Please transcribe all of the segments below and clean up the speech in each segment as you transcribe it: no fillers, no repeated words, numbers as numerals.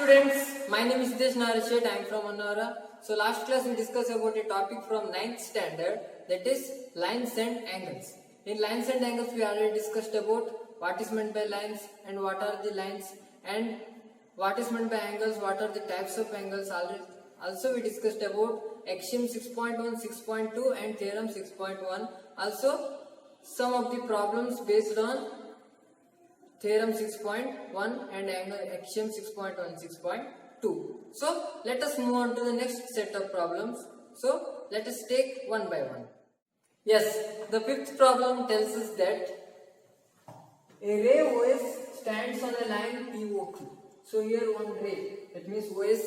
students, my name is Hitesh Narashet. I am from Annavara. So last class we discussed about a topic from 9th standard, that is lines and angles. In lines and angles we already discussed about what is meant by lines and what are the lines, and what is meant by angles, what are the types of angles. Also we discussed about axiom 6.1, 6.2 and theorem 6.1. Also some of the problems based on theorem 6.1 and axiom 6.1, 6.2. So let us move on to the next set of problems. So let us take one by one. Yes, the fifth problem tells us that a ray OS stands on a line POQ. So here one ray, that means OS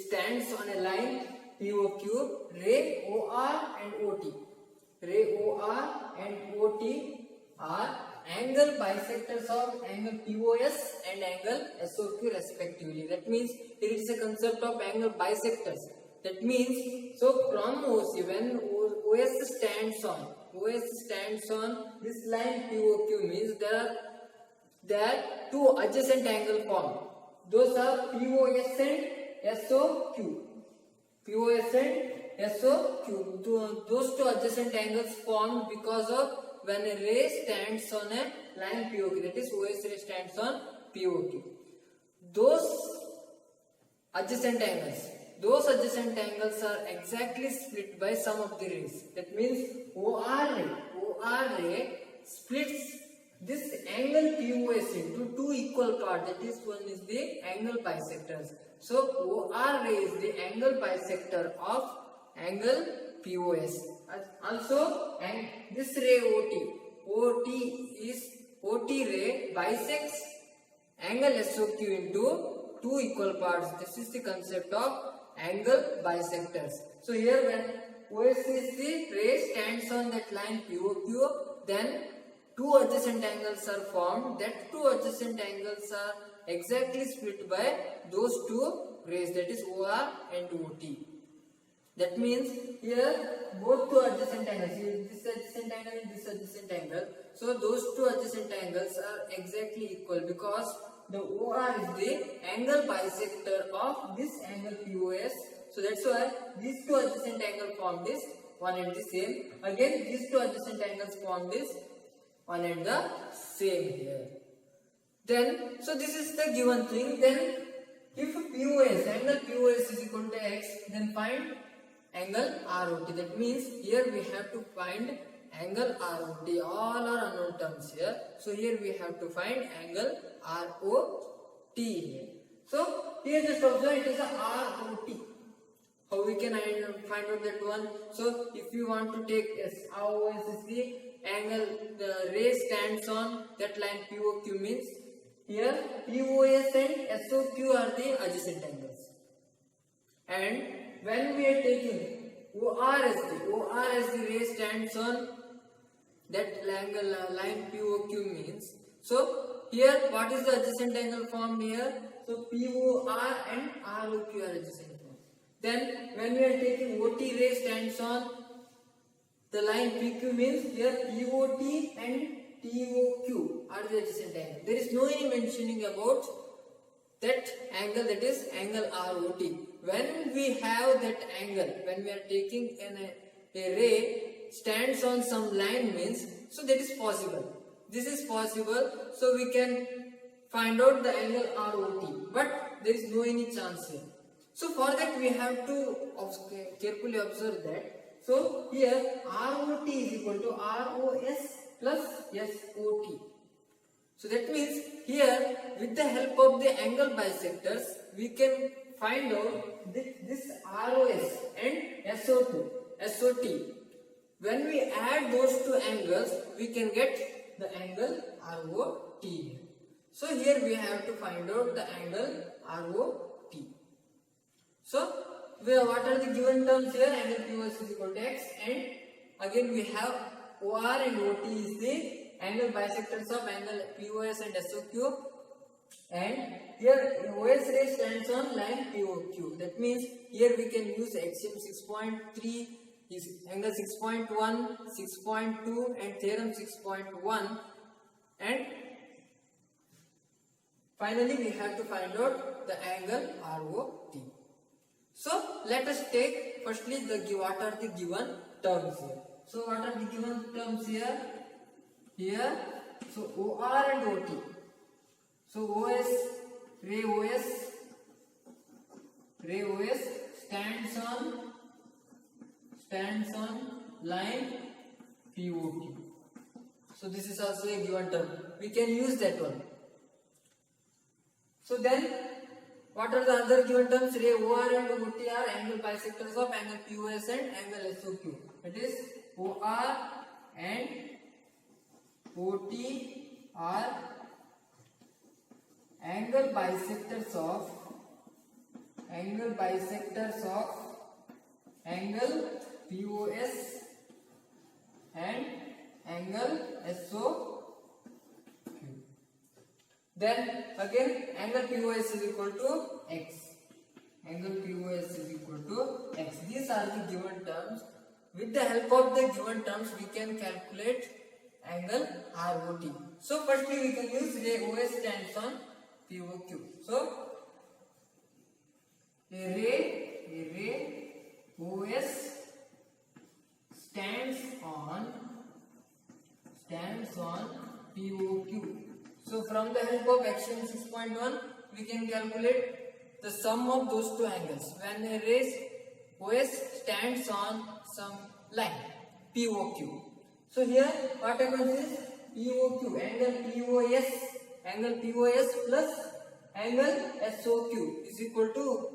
stands on a line POQ, ray OR and OT. Ray OR and OT are angle bisectors of angle POS and angle SOQ respectively. That means it is a concept of angle bisectors. That means, so from OC, when OS stands on this line POQ, means there are two adjacent angle formed. Those are POS and SOQ. POS and SOQ. Those two adjacent angles formed because of when a ray stands on a line POQ, that is OS ray stands on POQ. Those adjacent angles are exactly split by some of the rays. That means OR ray splits this angle POS into two equal parts. That is, one is the angle bisectors. So OR ray is the angle bisector of angle POS. Also, and this ray OT ray bisects angle SOQ into two equal parts. This is the concept of angle bisectors. So here when OS is the ray stands on that line POQ, then two adjacent angles are formed. That two adjacent angles are exactly split by those two rays, that is OR and OT. That means here both two adjacent angles, here this adjacent angle and this adjacent angle. So those two adjacent angles are exactly equal because the OR is the angle bisector of this angle POS. So that's why these two adjacent angles form this one and the same. Again these two adjacent angles form this one and the same here. Then, so this is the given thing. Then if angle POS is equal to X, then find angle ROT. That means here we have to find angle ROT. All are unknown terms here. So here we have to find angle ROT here. So here just observe it is a ROT. How we can find out that one? So if you want to take ROS is the angle the ray stands on that line POQ, means here POS and SOQ are the adjacent angles. And when we are taking OR as the ray stands on that angle line POQ, means, so here what is the adjacent angle formed here? So POR and ROQ are adjacent form. Then when we are taking OT ray stands on the line PQ, means here POT and TOQ are the adjacent angle. There is no any mentioning about that angle, that is angle ROT. When we have that angle, when we are taking a ray stands on some line, means, so that is possible. This is possible, so we can find out the angle ROT, but there is no any chance here. So for that we have to carefully observe that. So here ROT is equal to ROS plus SOT. So that means here with the help of the angle bisectors we can find out this ROS and SOT. When we add those two angles we can get the angle ROT. So here we have to find out the angle ROT. So what are the given terms here? Angle POS is equal to X, and again we have OR and OT is the angle bisectors of angle POS and SOQ, and here OS ray stands on line POQ. That means here we can use axiom 6.3 is angle 6.1, 6.2 and theorem 6.1, and finally we have to find out the angle ROT. So let us take firstly what are the given terms here. So what are the given terms here? Here, so OR and OT. So ray OS stands on line POQ. So this is also a given term. We can use that one. So then, what are the other given terms? Ray OR and OT are angle bisectors of angle POS and angle SOQ. That is, OR and OT are angle bisectors of angle POS and angle SOQ. Then again, angle POS is equal to X. Angle POS is equal to X. These are the given terms. With the help of the given terms, we can calculate angle ROT. So firstly, we can use ray OS stands on POQ. So a ray OS stands on POQ. So from the help of axiom 6.1, we can calculate the sum of those two angles when a ray OS stands on some line POQ. So here what happens is POQ, angle POS plus angle SOQ is equal to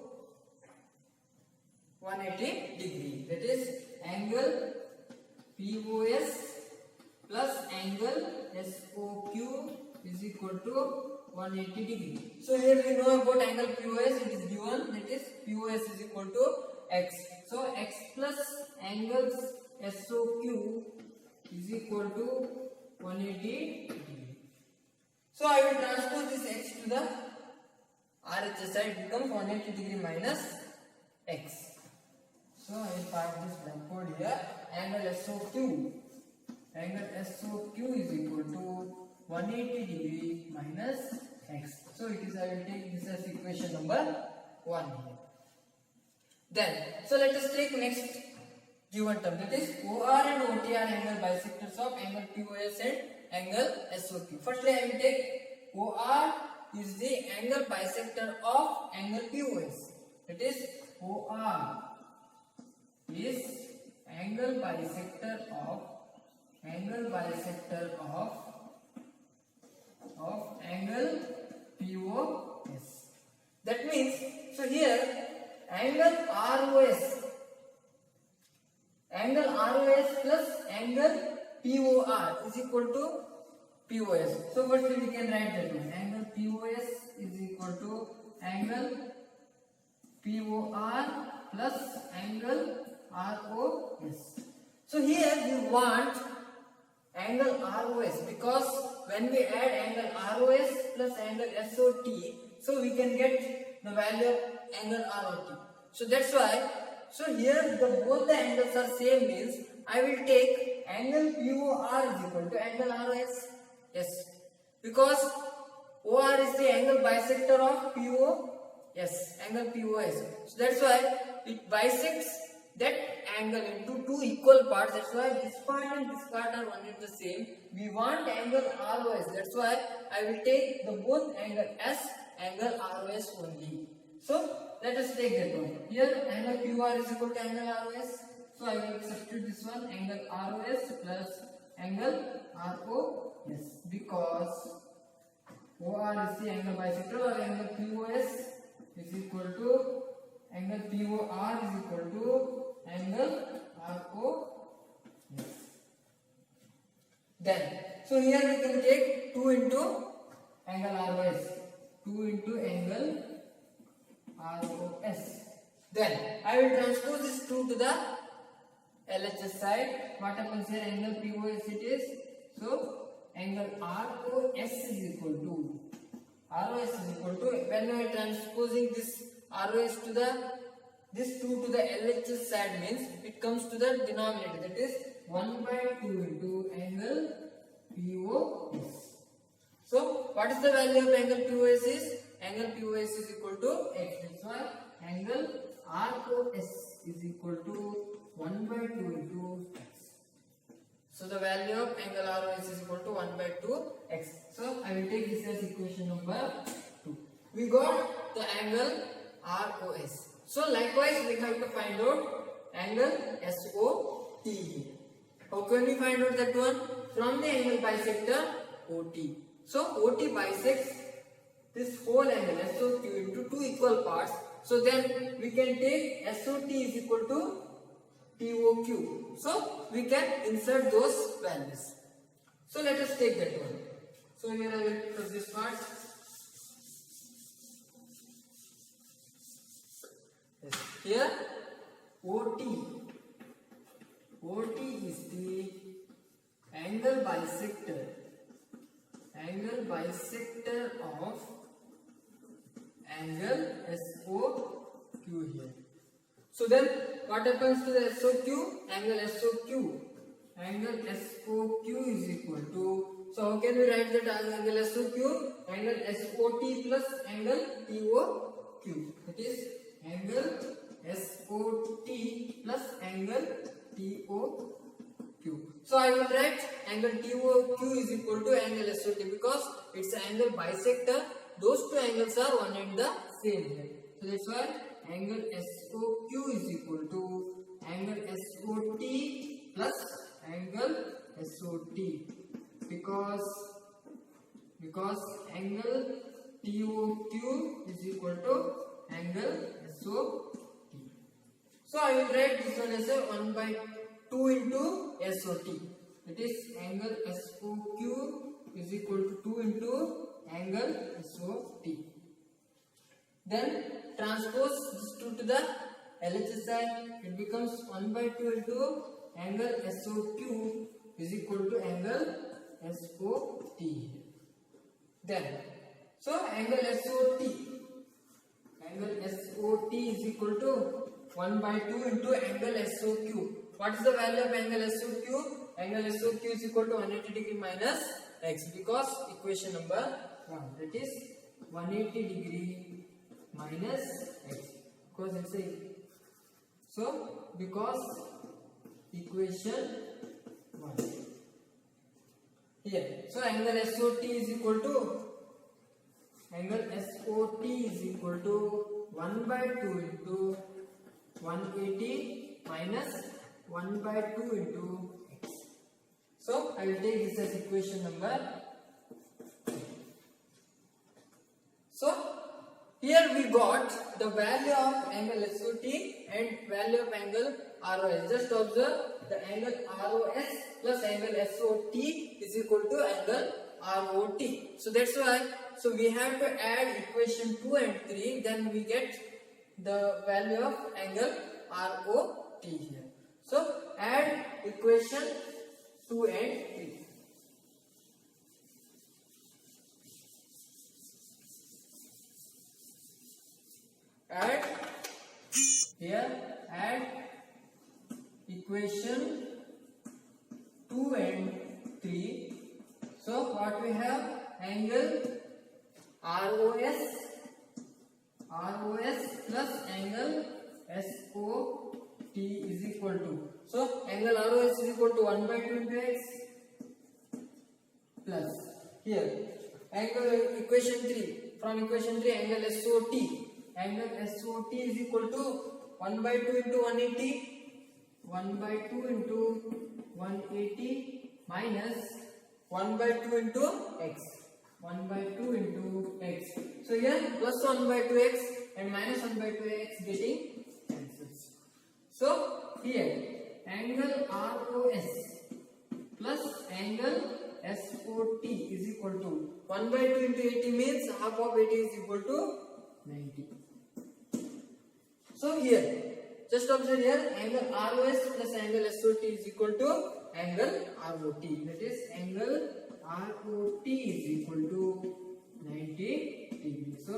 180 degree. That is, angle POS plus angle SOQ is equal to 180 degree. So here we know about angle POS. It is given, that is POS is equal to X. So X plus angles SOQ is equal to 180 degree. So I will transpose this X to the RHS side. It becomes 180 degree minus X. So I will part this blackboard here. Angle SOQ is equal to 180 degree minus X. So it is, I will take this as equation number 1 here. Then, so let us take next given term, that is OR and OT are angle bisectors of angle POS and angle SOQ. Firstly, I will take OR is the angle bisector of angle POS. That is, OR is angle bisector of angle POS. That means, so here angle ROS plus angle POR is equal to POS. So firstly we can write that one. Angle POS is equal to angle POR plus angle ROS. So here we want angle ROS because when we add angle ROS plus angle SOT, so we can get the value of angle ROT. So that's why, so here both the angles are same, means I will take angle POR is equal to angle ROS. Yes, because OR is the angle bisector of POS, angle POS. So that's why it bisects that angle into two equal parts. That's why this part and this part are one and the same. We want angle ROS. That's why I will take the both angle as angle ROS only. So let us take that one. Here angle POR is equal to angle ROS. So I will substitute this one, angle ROS plus angle ROS, because OR is the angle bisector, or angle POS is equal to angle POR is equal to angle ROS. Then, so here we can take 2 into angle ROS, 2 into angle ROS. Then I will transpose this 2 to the LHS side. What happens here? Angle POS it is. So angle ROS is equal to when we are transposing this ROS to this 2 to the LHS side, means it comes to the denominator, that is 1/2 into angle POS. So what is the value of angle POS is? Angle POS is equal to x. That's why angle ROS is equal to 1 by 2 into x. So the value of angle ROS is equal to 1 by 2 x. So I will take this as equation number 2. We got the angle ROS. So likewise we have to find out angle SOT here. How can we find out that one? From the angle bisector OT. So OT bisects this whole angle SOQ into two equal parts. So then we can take SOT is equal to TOQ. So we can insert those values. So let us take that one. So here I will put this part. Here OT is the angle bisector of angle SOQ here. So then what happens to the SOQ? Angle SOQ is equal to, so how can we write that angle SOQ? Angle SOT plus angle TOQ. That is angle SOT plus angle TOQ. So I will write angle TOQ is equal to angle SOT because it's an angle bisector. Those two angles are one and the same here. So that's why angle SOQ is equal to angle SOT plus angle SOT because angle TOQ is equal to angle SOT. So I will write this one as a 1 by 2 into SOT. That is angle SOQ is equal to 2 into angle SOT. Then transpose this 2 to the LHS side. It becomes 1 by 2 into angle SOQ is equal to angle SOT. Then, so angle SOT is equal to 1 by 2 into angle SOQ. What is the value of angle SOQ? Angle SOQ is equal to 180 degree minus x because equation number 1, that is 180 degree minus x because it's a, so because equation 1 here. So angle SOT is equal to 1 by 2 into 180 minus 1 by 2 into x. So I will take this as equation number. So here we got the value of angle SOT and value of angle ROS. Just observe the angle ROS plus angle SOT is equal to angle ROT. So that's why, so we have to add equation 2 and 3, then we get the value of angle ROT here. So add equation 2 and 3. Add equation 2 and 3. So what we have? Angle ROS plus angle SOT is equal to, so angle ROS is equal to 1 by 2 into x plus here angle equation 3, from equation 3 angle SOT is equal to 1 by 2 into 180 minus 1 by 2 into x. So here plus 1 by 2x and minus 1 by 2x getting cancels. So here angle ROS plus angle SOT is equal to 1 by 2 into 80 means half of 80 is equal to 90. So here just observe here angle ROS plus angle SOT is equal to angle ROT. That is angle ROT is equal to 90 degrees. So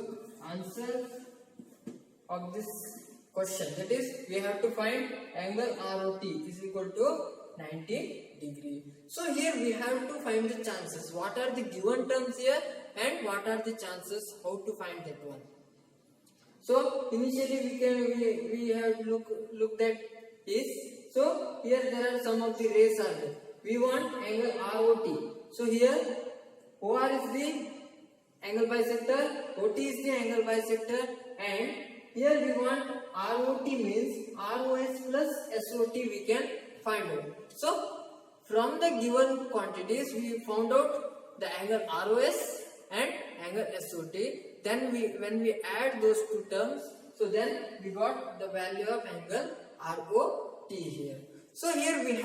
answer of this question, that is we have to find angle ROT is equal to 90 degree. So here we have to find the chances. What are the given terms here and what are the chances? How to find that one? So initially we have looked at is, so here there are some of the rays are there. We want angle ROT. So here OR is the angle bisector, OT is the angle bisector, and here we want ROT means ROS plus SOT we can find out. So from the given quantities we found out the angle ROS and angle SOT. Then when we add those two terms, so then we got the value of angle ROT here. So here we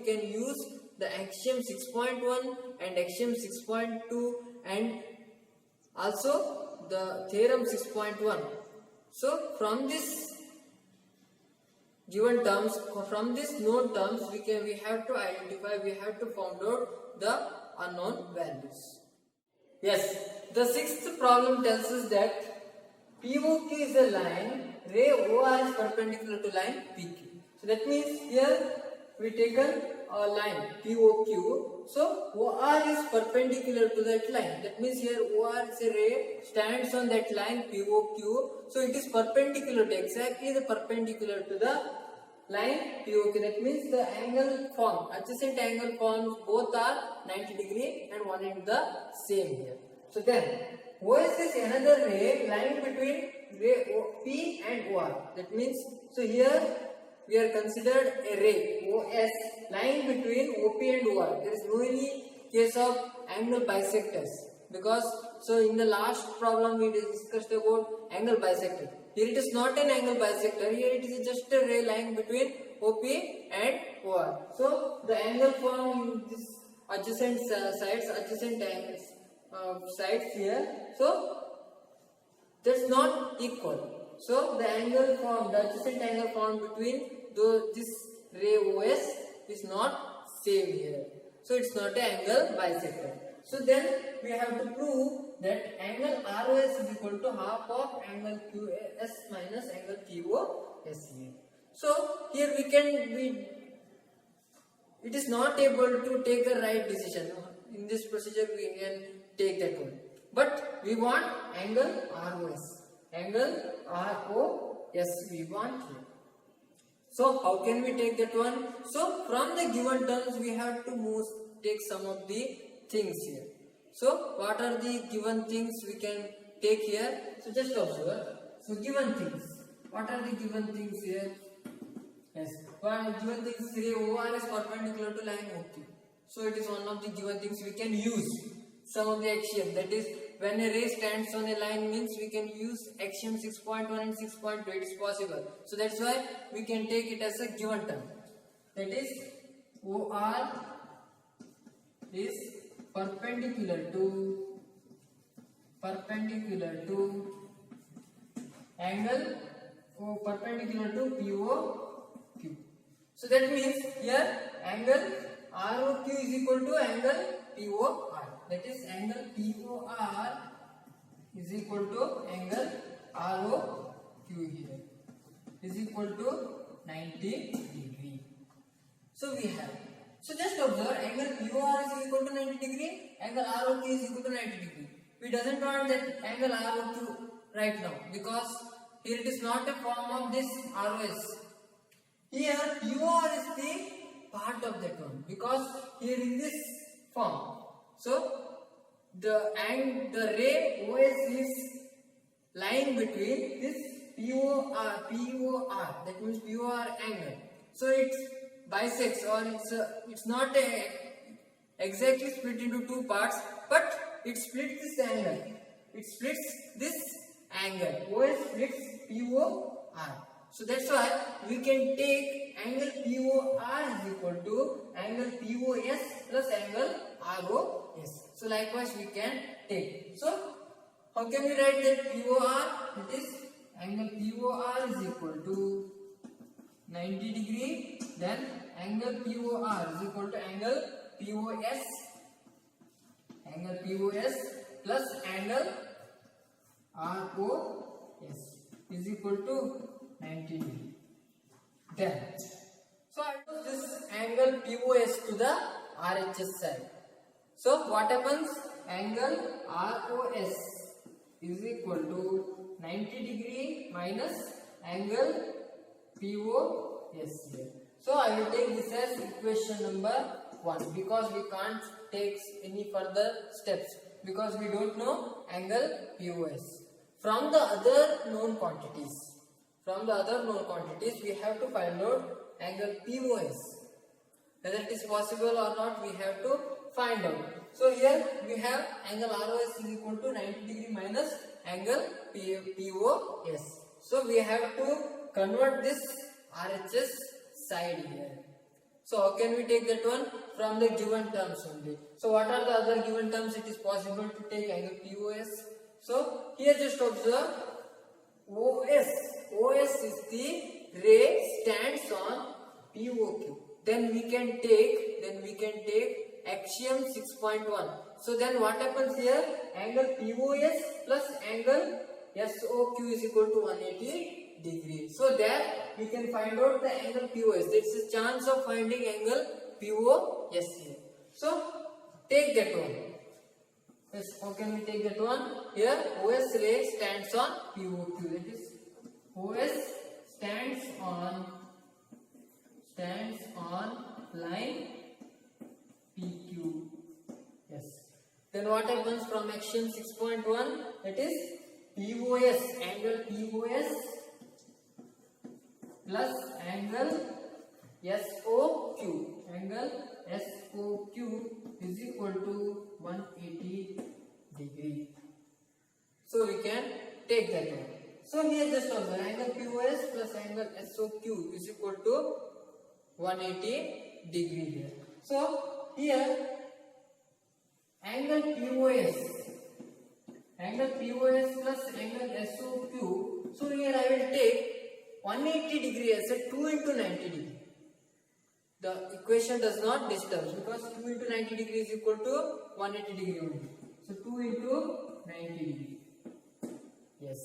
can use the axiom 6.1 and axiom 6.2 and also the theorem 6.1. So from this given terms, from this known terms, we have to identify, we have to find out the unknown values. Yes, the sixth problem tells us that POQ is a line, ray OR is perpendicular to line PQ. So that means here we taken a line POQ. So OR is perpendicular to that line. That means here OR is a ray stands on that line POQ. So it is perpendicular to exactly the perpendicular to the line POQ. That means the angle formed, adjacent angle formed, both are 90 degree and one and the same here. So then OS is another ray lying between ray P and OR. That means, so here we are considered a ray OS lying between OP and OR. There is no any case of angle bisectors, because so in the last problem we discussed about angle bisector. Here it is not an angle bisector, here it is just a ray lying between OP and OR. So the angle formed in this adjacent sides, adjacent angles sides here, so that's not equal. So the angle formed, the adjacent angle formed between this ray OS is not same here. So it's not an angle bisector. So then we have to prove that angle ROS is equal to half of angle QS minus angle QOS here. So here it is not able to take a right decision. In this procedure we can take that one. But we want angle ROS. Angle ROS we want here. So how can we take that one? So from the given terms we have to take some of the things here. So what are the given things we can take here? So just observe. So given things. What are the given things here? Yes. One given things, ray OR is perpendicular to line OQ. So it is one of the given things we can use. Some of the axiom, that is when a ray stands on a line means we can use axiom 6.1 and 6.2. It is possible. So that's why we can take it as a given term. That is OR is perpendicular to angle perpendicular to POQ. So that means here angle ROQ is equal to angle POR. That is angle POR is equal to angle ROQ here is equal to 90 degree. So we have. So just observe, angle POR is equal to 90 degree, angle ROQ is equal to 90 degree. We doesn't want that angle ROQ right now, because here it is not a form of this ROS. Here POR is the part of that one, because here in this form. So the ray OS is lying between this POR, that means POR angle. So it bisects, or it's not exactly split into two parts, but it splits this angle. It splits this angle. OS splits POR. So that's why we can take angle POR is equal to angle POS plus angle ROS. So likewise we can take. So how can we write that POR? It is angle POR is equal to 90 degree. Then angle POR is equal to angle POS. Angle POS plus angle ROS is equal to 90 degree. Then, so I know this angle POS to the RHS side. So what happens? Angle ROS is equal to 90 degree minus angle POS here. So I will take this as equation number 1 because we can't take any further steps because we don't know angle POS. From the other known quantities, we have to find out angle POS. Whether it is possible or not, we have to find out. So here we have angle ROS is equal to 90 degree minus angle POS. So we have to convert this RHS side here. So how can we take that one? From the given terms only. So what are the other given terms it is possible to take angle POS? So here just observe OS. OS is the ray stands on POQ. Then we can take axiom 6.1. So then what happens here? Angle POS plus angle SOQ is equal to 180 degree. So there we can find out the angle POS. There is a chance of finding angle POS here. So take that one. Yes, how can we take that one? Here OS ray stands on POQ. That is OS stands on line PQ. Yes. Then what happens from axiom 6.1? That is POS, angle POS plus angle SOQ. Angle SOQ is equal to 180 degree. So we can take that one. So here just observe angle POS plus angle SOQ is equal to 180 degree here. So here angle POS plus angle SOQ. So here I will take 180 degree as a 2 into 90 degree. The equation does not disturb because 2 into 90 degree is equal to 180 degree only. So 2 into 90 degree. Yes.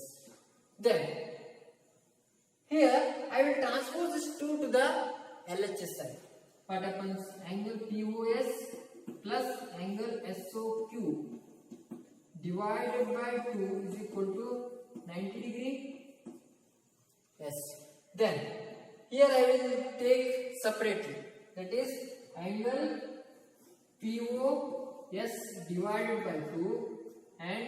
Then here I will transpose this 2 to the LHS side. What happens? Angle POS plus angle SOQ divided by 2 is equal to 90 degree. Yes. Then here I will take separately. That is angle POS divided by 2 and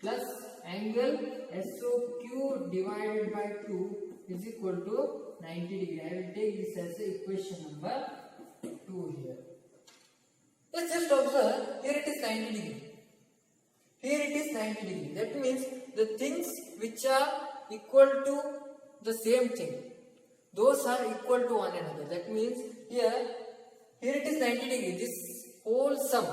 plus angle SOQ divided by 2 is equal to 90 degree. I will take this as a equation number 2 here. Let's just observe, here it is 90 degree. Here it is 90 degree. That means the things which are equal to the same thing, those are equal to one another. That means here it is 90 degree. This whole sum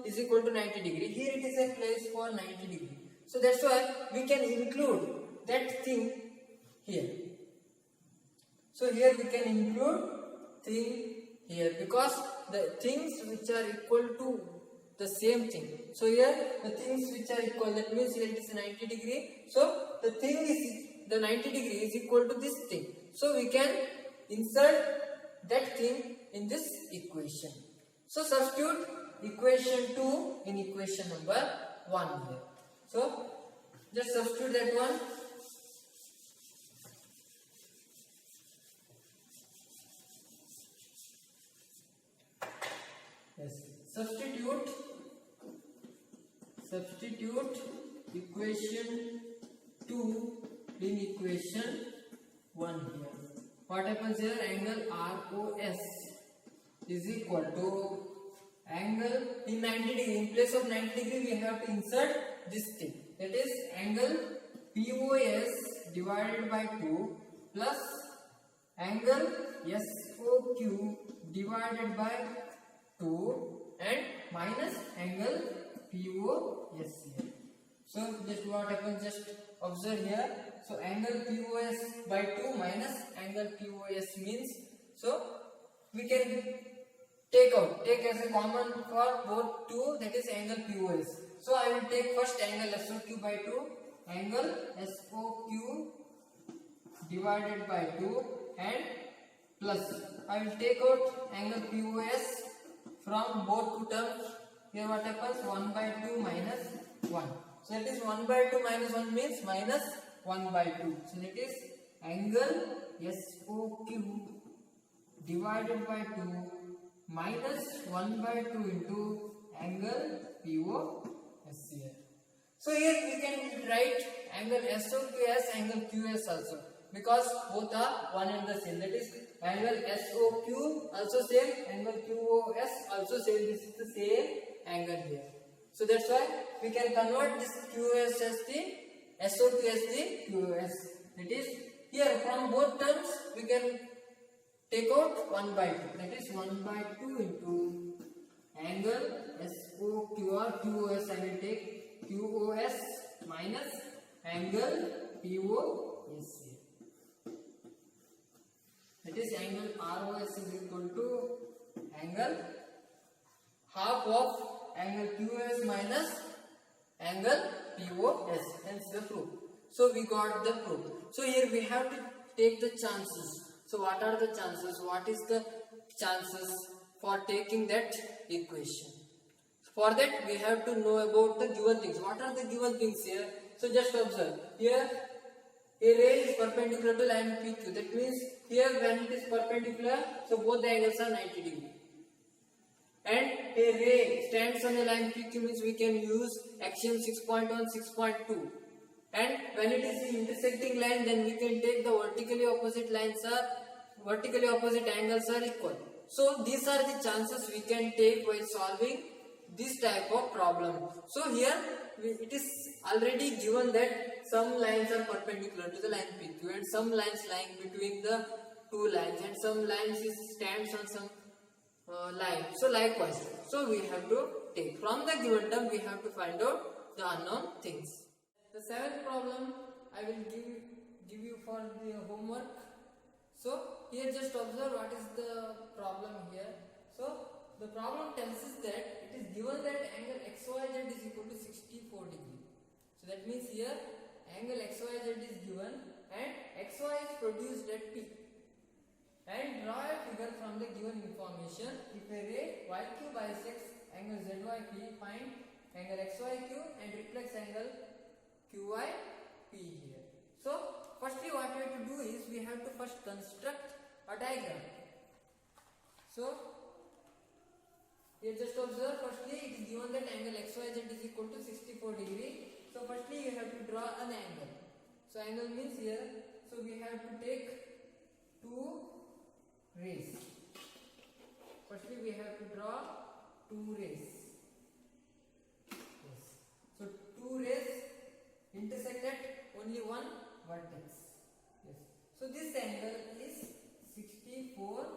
is equal to 90 degree. Here it is a place for 90 degree. So that's why we can include that thing here. So here we can include thing here because the things which are equal to the same thing. So here the things which are equal, that means here it is 90 degree. So the 90 degree is equal to this thing. So we can insert that thing in this equation. So substitute equation 2 in equation number 1 here. So just substitute that one. Yes. Substitute equation 2 in equation 1 here. What happens here? Angle ROS is equal to angle in 90 degree. In place of 90 degree, we have to insert this thing. That is angle POS divided by 2 plus angle SOQ divided by 2 and minus angle POS here. So just what happens, just observe here. So angle POS by 2 minus angle POS means, so we can take as a common for both 2, that is angle POS. So I will take first angle SOQ by 2, angle SOQ divided by 2 and plus I will take out angle POS from both two terms. Here what happens? 1 by 2 minus 1. So that is 1 by 2 minus 1 means minus 1 by 2. So that is angle SOQ divided by 2 minus 1 by 2 into angle POS here. So here we can write angle SOQ as angle QS also, because both are one and the same. That is angle SOQ also same, angle QOS also same. This is the same angle here. So that's why we can convert this QS as the SOQ as the QOS. That is here from both terms we can take out 1 by 2. That is 1 by 2 into angle SOQ or QOS. I will take QOS minus angle POS. That is angle ROS is equal to angle half of angle QOS minus angle POS. Hence the proof. So we got the proof. So here we have to take the chances. So what are the chances? What is the chances for taking that equation? For that we have to know about the given things. What are the given things here? So just observe. Here a ray is perpendicular to line PQ. That means here when it is perpendicular, so both the angles are 90 degree. And a ray stands on a line PQ means we can use axiom 6.1, 6.2. And when it is the intersecting line, then we can take the vertically opposite angles are equal. So these are the chances we can take while solving this type of problem. So here it is already given that some lines are perpendicular to the line PQ and some lines lying between the two lines and some lines stands on some line. So likewise, so we have to take from the given term, we have to find out the unknown things. The seventh problem I will give you for the homework. So here just observe what is the problem here. So the problem tells us that it is given that angle XYZ is equal to 64 degree. So that means here angle XYZ is given and XY is produced at P. And draw a figure from the given information. If a ray YQ bisects angle ZYP, find angle XYQ and reflects angle QYP here. So firstly what we have to do is we have to first construct a diagram. So here just observe, firstly it is given that angle XYZ is equal to 64 degree. So firstly you have to draw an angle. So angle means here, so we have to take two rays. Firstly we have to draw two rays. Yes. So two rays intersect at only one vertex. Yes. So this angle is 64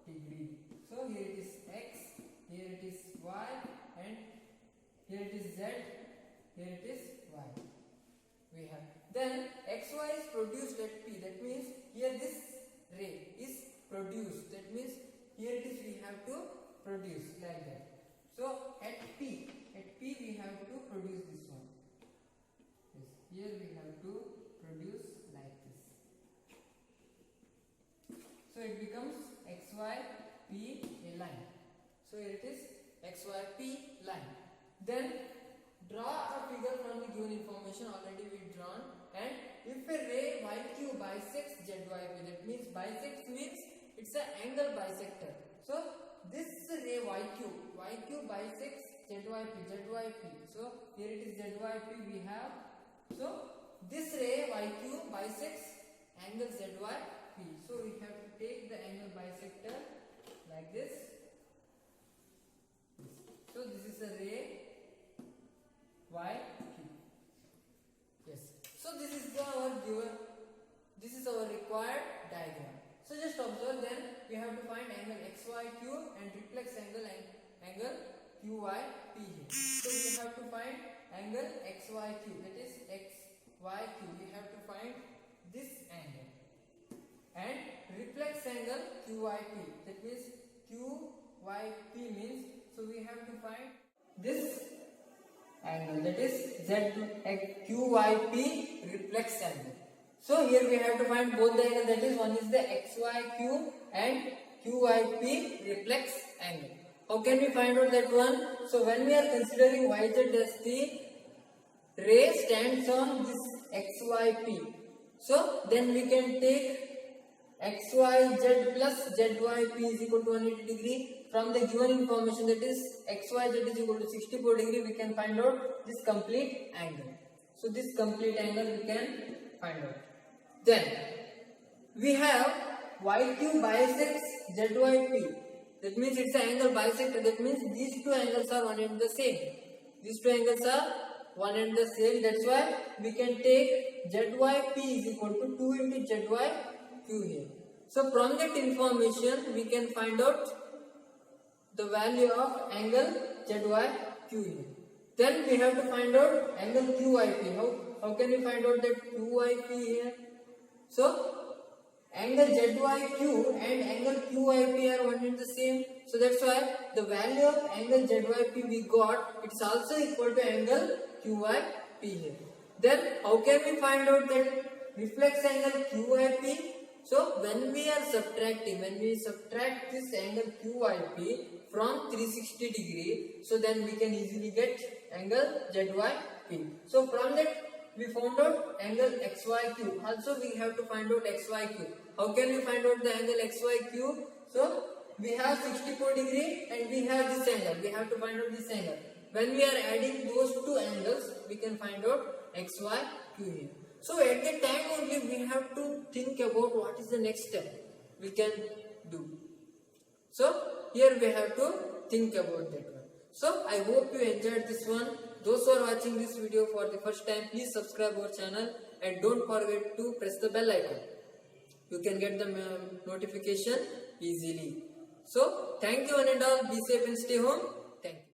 degree. So here it is X, here it is Y, and here it is Z, here it is Y. We have. Then XY is produced at P. That means here this ray is produced. That means here it is we have to produce like that. So at P we have to produce this one. Yes. Here we have to produce like this. So it becomes XYP a line. So here it is XYP line. Then draw a figure from the given information already we drawn, and if a ray YQ bisects ZYP, that means bisects means it's an angle bisector. So this ray YQ bisects ZYP. So here it is ZYP we have. So this ray YQ bisects angle ZYP. So we have to take the angle bisector like this. So this is a ray YQ. Yes. So this is our required diagram. So just observe, then we have to find angle XYQ and reflex angle QYP here. So we have to find angle XYQ, that is XYQ. We have to find this angle. And reflex angle QYP, that means QYP means, so we have to find this angle, that is QYP reflex angle. So here we have to find both the angle, that is one is the XYQ and QYP reflex angle. How can we find out that one? So when we are considering YZ as the ray stands on this XYP, so then we can take XYZ plus ZYP is equal to 180 degree. From the given information, that is XYZ is equal to 64 degree, we can find out this complete angle. So this complete angle we can find out. Then we have YQ bisects ZYP. That means it's an angle bisector. That means these two angles are one and the same. These two angles are one and the same. That's why we can take ZYP is equal to 2 into ZYQ here. So from that information we can find out the value of angle ZYQ here. Then we have to find out angle QYP. How can we find out that QYP here? So angle ZYQ and angle QYP are one and the same. So that's why the value of angle ZYP we got, it's also equal to angle QYP here. Then how can we find out that reflex angle QYP? So when we are subtracting, when we subtract this angle QYP from 360 degree, so then we can easily get angle ZYP. So from that we found out angle XYQ. Also we have to find out XYQ. How can we find out the angle XYQ? So we have 64 degree and we have this angle. We have to find out this angle. When we are adding those two angles, we can find out XYQ here. So at the time only we have to think about what is the next step we can do. So here we have to think about that one. So I hope you enjoyed this one. Those who are watching this video for the first time, please subscribe our channel and don't forget to press the bell icon. You can get the notification easily. So thank you one and all. Be safe and stay home. Thank you.